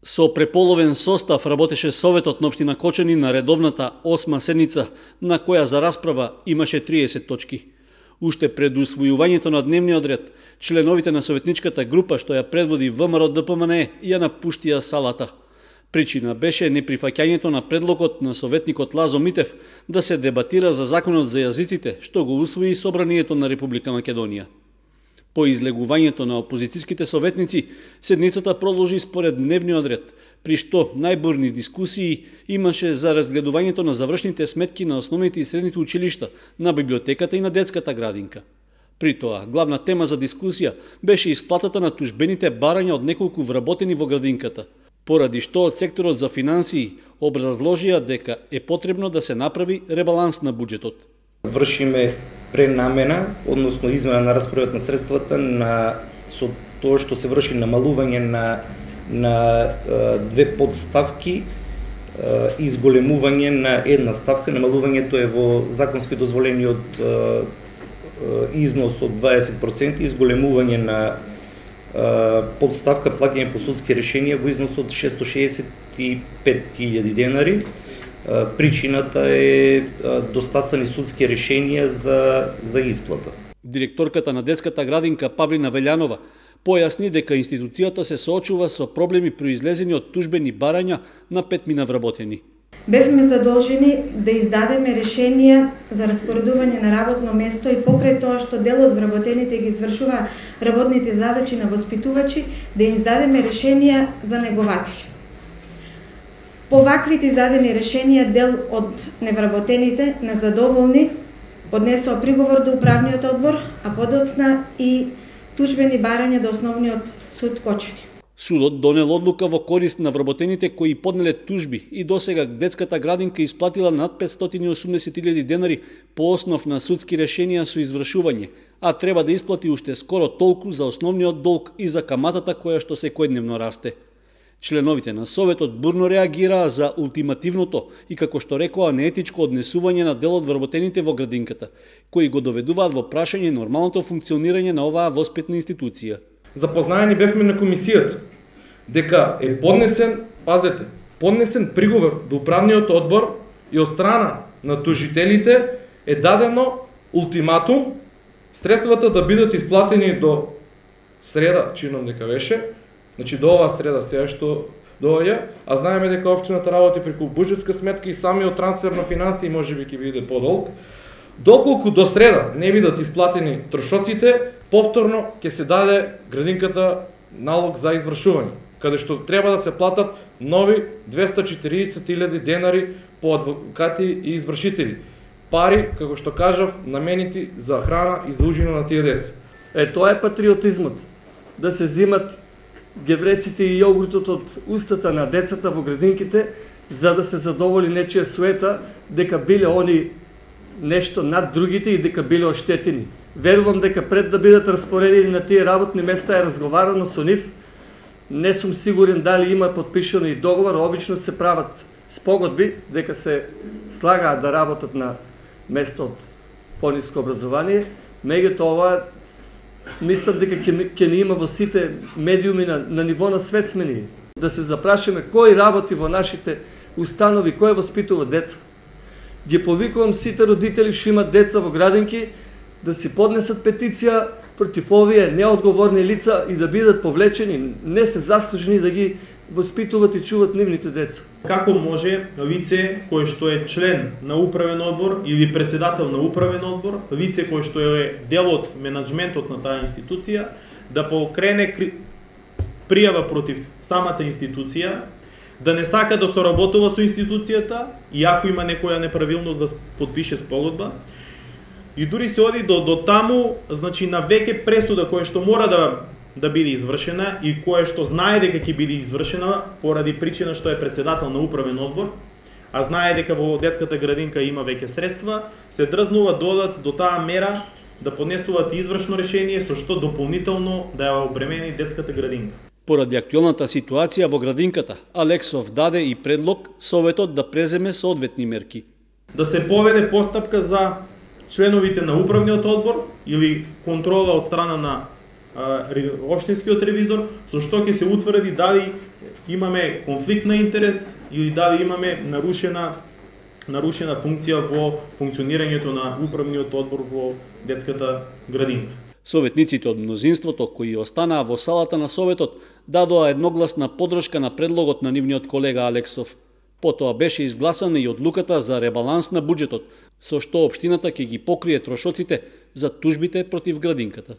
Со преполовен состав работеше Советот на општина Кочани на редовната 8 седница, на која за расправа имаше 30 точки. Уште пред усвојувањето на дневниот ред, членовите на советничката група што ја предводи ВМРО ДПМН ја напуштија салата. Причина беше неприфаќањето на предлогот на советникот Лазо Митев да се дебатира за законот за јазиците, што го усвои Собранието на Република Македонија. По излегувањето на опозицијските советници, седницата продолжи според дневниот ред, при што најбурни дискусии имаше за разгледувањето на завршните сметки на основните и средните училишта, на библиотеката и на детската градинка. При тоа, главна тема за дискусија беше исплатата на тужбените барања од неколку вработени во градинката, поради што од секторот за финансии образложија дека е потребно да се направи ребаланс на буџетот. Вршиме пренамена, односно измена на распоред на средствата со тоа што се врши намалување на две подставки и изголемување на една ставка. Намалувањето е во законски дозволениот износ од 20%, изголемување на подставка плаќање по судски решенија во износ од 665.000 денари. Причината е достасани судски решенија за исплата. Директорката на детската градинка Павлина Велјанова појасни дека институцијата се соочува со проблеми произлезени од тужбени барања на 5 вработени. Бевме задолжени да издадеме решенија за распоредување на работно место и покрај тоа што дел од вработените ги извршува работните задачи на воспитувачи, да им издадеме решенија за негователи. По ваквите издадени решенија дел од невработените незадоволни поднесоа приговор до управниот одбор, а подоцна и тужбени барања до основниот суд Кочани. Судот донел одлука во корист на вработените кои поднеле тужби и досега детската градинка исплатила над 580.000 денари по основ на судски решенија со извршување, а треба да исплати уште скоро толку за основниот долг и за каматата која што секојдневно расте. Членовите на Советот бурно реагираа за ултимативното и, како што рекоа, неетичко однесување на дел од вработените во градинката, кои го доведуваат во прашање нормалното функционирање на оваа воспитна институција. Запознаени бевме на комисијата дека е поднесен приговор до управниот одбор и од страна на тужителите е дадено ултиматум средствата да бидат исплатени до среда, чином дека беше, значи до оваа среда сега што доаѓа, а знаеме дека општината работи преку буџетска сметка и самиот трансфер на финансии можеби ќе биде подолг. Доколку до среда не бидат исплатени трошоците, повторно ќе се даде градинката налог за извршување, каде што треба да се платат нови 240.000 денари по адвокати и извршители. Пари, како што кажав, наменити за храна и за ужина на тие деца. Тоа е патриотизмот. Да се зимат гевреците и јогуртот од устата на децата во градинките, за да се задоволи нечија суета дека биле они нешто над другите и дека биле оштетени. Верувам дека пред да бидат распоредени на тие работни места е разговарано со нив. Не сум сигурен дали има подпишано и договор, обично се прават спогодби дека се слагаат да работат на место од пониско образование. Меѓутоа ова мислам дека ќе не има во сите медиуми на ниво на свет сме ние. Да се запрашаме кој работи во нашите установи, кој воспитува деца. Ги повикувам сите родители што имат деца во градинки да си поднесат петиција против овие неодговорни лица и да бидат повлечени, не се заслужени да ги воспитуват и чуват нивните деца. Како може лице кој што е член на управен одбор или председател на управен одбор, лице кој што е дел од менаџментот на таа институција, да покрене пријава против самата институција, да не сака да соработува со институцијата, иако има некоја неправилност да подпише спогодба, и дури се оди до таму, значи на веќе пресуда која што мора да биде извршена и која што знае дека ќе биде извршена поради причина што е председател на управен одбор, а знае дека во детската градинка има веќе средства, се дрзнува додат до таа мера да поднесуваат извршно решение со што дополнително да ја обремени детската градинка. Поради актуелната ситуација во градинката, Алексов даде и предлог Советот да преземе соодветни мерки. Да се поведе постапка за членовите на управниот одбор или контрола од страна на општинскиот ревизор, со што ќе се утврди дали имаме конфликт на интерес или дали имаме нарушена функција во функционирањето на управниот одбор во детската градинка. Советниците од мнозинството кои останаа во салата на Советот дадоа едногласна поддршка на предлогот на нивниот колега Алексов. Потоа беше изгласана и одлуката за ребаланс на буџетот, со што општината ќе ги покрие трошоците за тужбите против градинката.